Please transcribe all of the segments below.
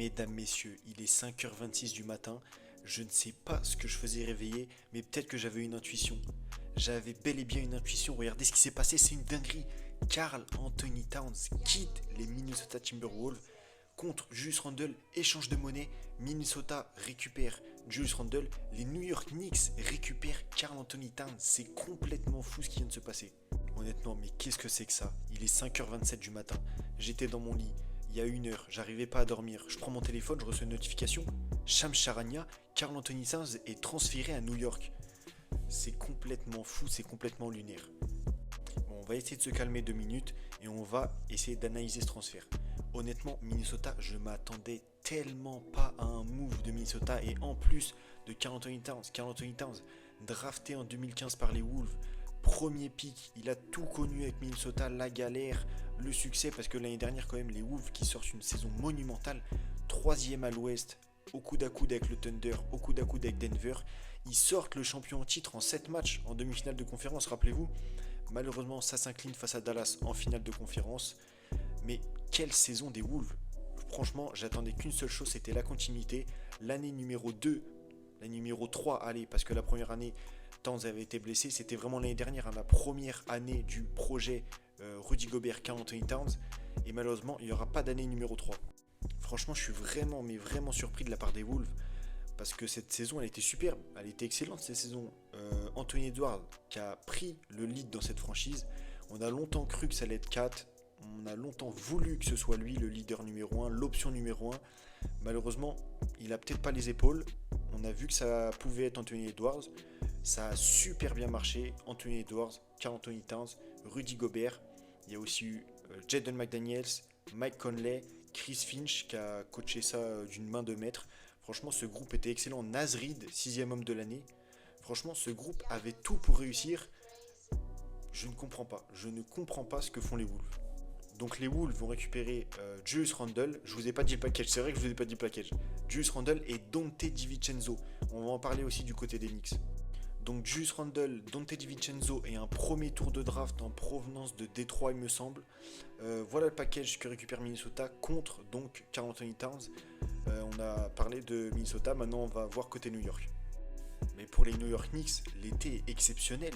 Mesdames, messieurs, il est 5h26 du matin. Je ne sais pas ce que je faisais réveiller, mais peut-être que j'avais une intuition. J'avais bel et bien une intuition. Regardez ce qui s'est passé, c'est une dinguerie. Karl Anthony Towns quitte les Minnesota Timberwolves contre Julius Randle, échange de monnaie. Minnesota récupère Julius Randle. Les New York Knicks récupèrent Karl Anthony Towns. C'est complètement fou ce qui vient de se passer. Honnêtement, mais qu'est-ce que c'est que ça? Il est 5h27 du matin. J'étais dans mon lit. Il y a une heure, j'arrivais pas à dormir. Je prends mon téléphone, je reçois une notification. Shams Charania, Karl Anthony Towns est transféré à New York. C'est complètement fou, c'est complètement lunaire. Bon, on va essayer de se calmer 2 minutes et on va essayer d'analyser ce transfert. Honnêtement, Minnesota, je m'attendais tellement pas à un move de Minnesota et en plus de Karl Anthony Towns. Karl Anthony Towns, drafté en 2015 par les Wolves, premier pick, il a tout connu avec Minnesota, la galère, le succès, parce que l'année dernière quand même les Wolves qui sortent une saison monumentale, troisième à l'ouest, au coude à coude avec le Thunder, au coude à coude avec Denver, ils sortent le champion en titre en 7 matchs en demi-finale de conférence, rappelez-vous. Malheureusement ça s'incline face à Dallas en finale de conférence, mais quelle saison des Wolves. Franchement j'attendais qu'une seule chose, c'était la continuité, l'année numéro 2, la numéro 3, allez, parce que la première année Towns avait été blessé, c'était vraiment l'année dernière, hein, la première année du projet Rudy Gobert, Karl Anthony Towns, et malheureusement il n'y aura pas d'année numéro 3. Franchement je suis vraiment mais vraiment surpris de la part des Wolves, parce que cette saison elle était superbe, elle était excellente cette saison. Anthony Edwards qui a pris le lead dans cette franchise, on a longtemps cru que ça allait être 4, on a longtemps voulu que ce soit lui le leader numéro 1, l'option numéro 1, malheureusement il a peut-être pas les épaules, on a vu que ça pouvait être Anthony Edwards. Ça a super bien marché. Anthony Edwards, Karl Anthony Towns, Rudy Gobert. Il y a aussi eu Jaden McDaniels, Mike Conley, Chris Finch qui a coaché ça d'une main de maître. Franchement, ce groupe était excellent. Naz Reid, 6e homme de l'année. Franchement, ce groupe avait tout pour réussir. Je ne comprends pas. Je ne comprends pas ce que font les Wolves. Donc les Wolves vont récupérer Julius Randle. Je vous ai pas dit le package. C'est vrai que je vous ai pas dit le package. Julius Randle et Donte DiVincenzo. On va en parler aussi du côté des Knicks. Donc Julius Randle, Donte DiVincenzo et un premier tour de draft en provenance de Détroit il me semble. Voilà le package que récupère Minnesota contre donc Karl Anthony Towns. On a parlé de Minnesota, maintenant on va voir côté New York. Mais pour les New York Knicks, l'été est exceptionnel.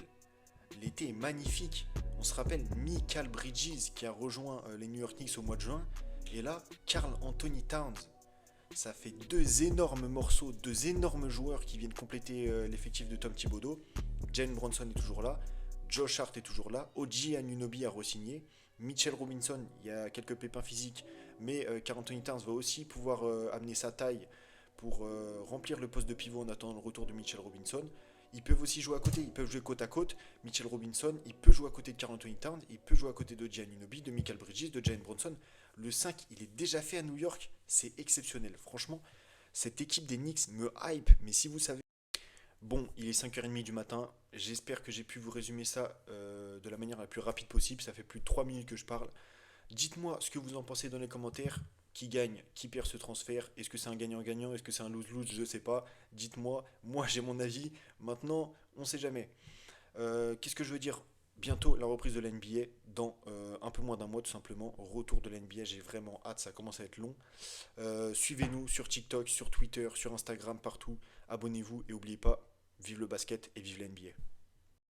L'été est magnifique. On se rappelle Mikal Bridges qui a rejoint les New York Knicks au mois de juin. Et là, Karl Anthony Towns. Ça fait 2 énormes morceaux, 2 énormes joueurs qui viennent compléter l'effectif de Tom Thibodeau. Jalen Brunson est toujours là, Josh Hart est toujours là, OG Anunoby a re-signé, Mitchell Robinson, il y a quelques pépins physiques, mais Karl Anthony Towns va aussi pouvoir amener sa taille pour remplir le poste de pivot en attendant le retour de Mitchell Robinson. Ils peuvent aussi jouer à côté, ils peuvent jouer côte à côte. Mitchell Robinson, il peut jouer à côté de Karl Anthony Towns, il peut jouer à côté de Gianni Anunoby, de Mikal Bridges, de Jalen Brunson. Le 5, il est déjà fait à New York, c'est exceptionnel. Franchement, cette équipe des Knicks me hype, mais si vous savez... Bon, il est 5h30 du matin, j'espère que j'ai pu vous résumer ça de la manière la plus rapide possible, ça fait plus de 3 minutes que je parle. Dites-moi ce que vous en pensez dans les commentaires. Qui gagne, qui perd ce transfert? Est-ce que c'est un gagnant-gagnant? Est-ce que c'est un lose-lose? Je sais pas. Dites-moi. Moi, j'ai mon avis. Maintenant, on sait jamais. Qu'est-ce que je veux dire? Bientôt la reprise de la NBA dans un peu moins d'un mois tout simplement. Retour de la NBA, j'ai vraiment hâte, ça commence à être long. Suivez-nous sur TikTok, sur Twitter, sur Instagram, partout. Abonnez-vous et n'oubliez pas, vive le basket et vive la NBA.